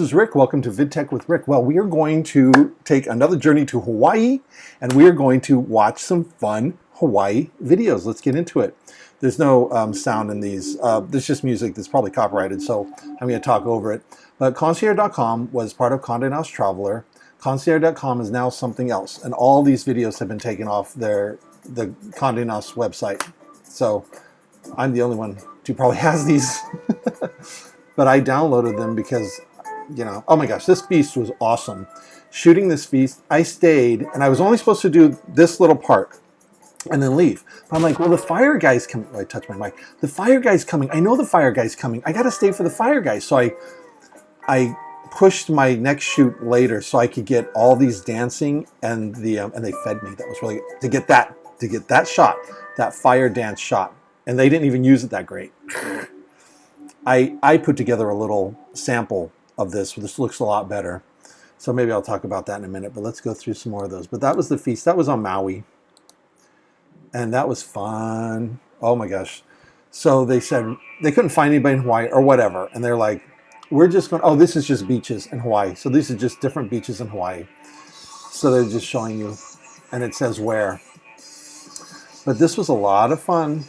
This is Rick. Welcome to VidTech with Rick. Well, we are going to take another journey to Hawaii, and we are going to watch some fun Hawaii videos. Let's get into it. There's no sound in these. There's just music that's probably copyrighted, so I'm going to talk over it. But Concierge.com was part of Condé Nast Traveler. Concierge.com is now something else, and all these videos have been taken off the Condé Nast website. So I'm the only one who probably has these, but I downloaded them because, you know, oh my gosh, this feast was awesome. Shooting this feast, I stayed, and I was only supposed to do this little part and then leave. But I'm like, well, the fire guy's coming. Oh, I touched my mic. The fire guy's coming. I know the fire guy's coming. I got to stay for the fire guy. So I pushed my next shoot later so I could get all these dancing and and they fed me. That was really to get that shot, that fire dance shot, and they didn't even use it that great. I put together a little sample of this. This looks a lot better. So maybe I'll talk about that in a minute, but let's go through some more of those. But that was the feast. That was on Maui. And that was fun. Oh my gosh. So they said they couldn't find anybody in Hawaii or whatever. And they're like, we're just going, oh, this is just beaches in Hawaii. So these are just different beaches in Hawaii. So they're just showing you, and it says where. But this was a lot of fun.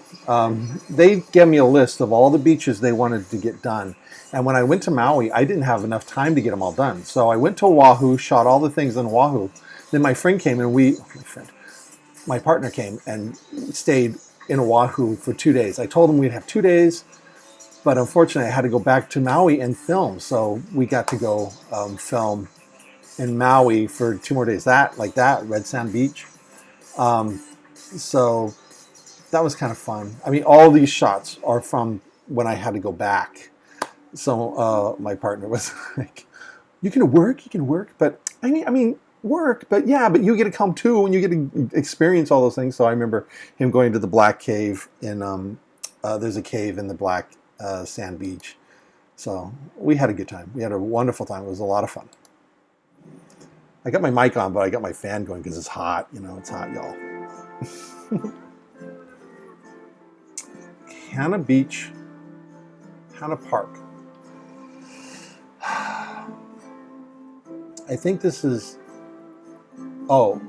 They gave me a list of all the beaches they wanted to get done. And when I went to Maui, I didn't have enough time to get them all done. So I went to Oahu, shot all the things on Oahu. Then my friend came and my partner came and stayed in Oahu for 2 days. I told him we'd have 2 days, but unfortunately I had to go back to Maui and film. So we got to go film in Maui for 2 more days. Red Sand Beach. So that was kind of fun. I mean, all these shots are from when I had to go back. So my partner was like, you can work, but I mean, work, but yeah, but you get to come too, and you get to experience all those things. So I remember him going to the Black Cave in, there's a cave in the Black Sand Beach. So we had a good time. We had a wonderful time. It was a lot of fun. I got my mic on, but I got my fan going because it's hot. You know, it's hot, y'all. Hana Beach, Hana Park. I think this is, oh,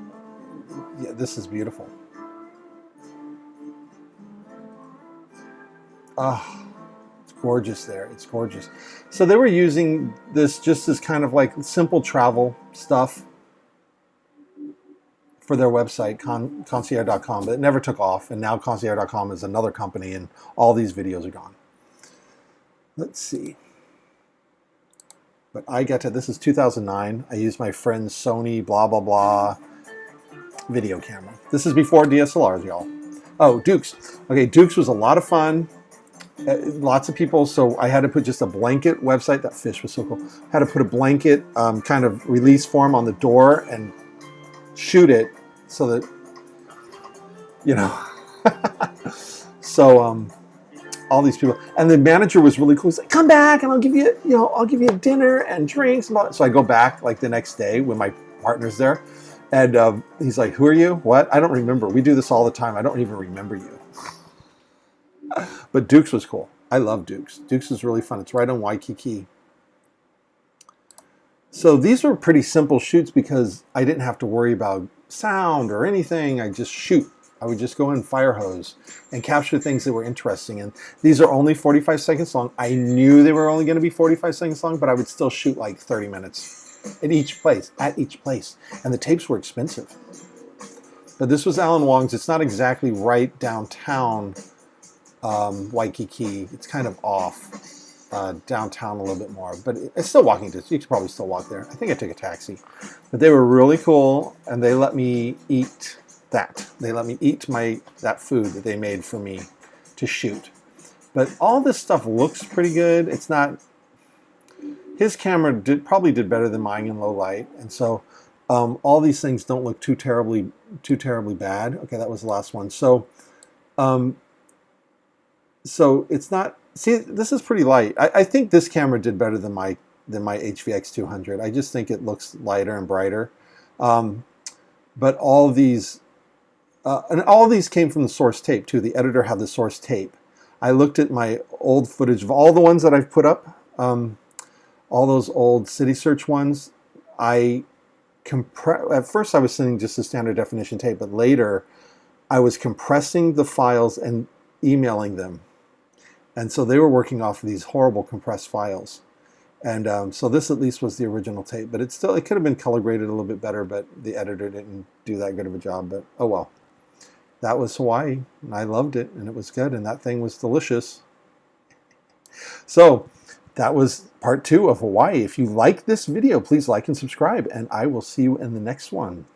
yeah, this is beautiful. Oh, it's gorgeous there. It's gorgeous. So they were using this just as kind of like simple travel stuff for their website, concierge.com, but it never took off. And now concierge.com is another company, and all these videos are gone. Let's see. But I got to, this is 2009. I used my friend's Sony blah, blah, blah video camera. This is before DSLRs, y'all. Oh, Dukes. Okay, Dukes was a lot of fun. Lots of people, so I had to put just a blanket website. That fish was so cool. I had to put a blanket kind of release form on the door and shoot it so that, you know. So, all these people, and the manager was really cool. He's like, come back and I'll give you, I'll give you dinner and drinks. So I go back like the next day when my partner's there, and he's like, who are you? What? I don't remember. We do this all the time. I don't even remember you. But Dukes was cool. I love Dukes. Dukes is really fun. It's right on Waikiki. So these were pretty simple shoots because I didn't have to worry about sound or anything. I just shoot. I would just go in fire hose and capture things that were interesting. And these are only 45 seconds long. I knew they were only going to be 45 seconds long, but I would still shoot like 30 minutes at each place. And the tapes were expensive. But this was Alan Wong's. It's not exactly right downtown Waikiki. It's kind of off downtown a little bit more. But it's still walking distance. You could probably still walk there. I think I took a taxi. But they were really cool, and they let me eat that. They let me eat that food that they made for me to shoot. But all this stuff looks pretty good. It's not, his camera probably did better than mine in low light. And so all these things don't look too terribly bad. Okay, that was the last one. So so it's not, see, this is pretty light. I think this camera did better than my HVX 200. I just think it looks lighter and brighter. But all these, and all these came from the source tape too. The editor had the source tape. I looked at my old footage of all the ones that I've put up. all those old City Search ones, at first I was sending just a standard definition tape, but later I was compressing the files and emailing them. And so they were working off of these horrible compressed files. And so this at least was the original tape, but it could have been color graded a little bit better, but the editor didn't do that good of a job, but oh well. That was Hawaii, and I loved it, and it was good, and that thing was delicious. So that was part 2 of Hawaii. If you like this video, please like and subscribe, and I will see you in the next one.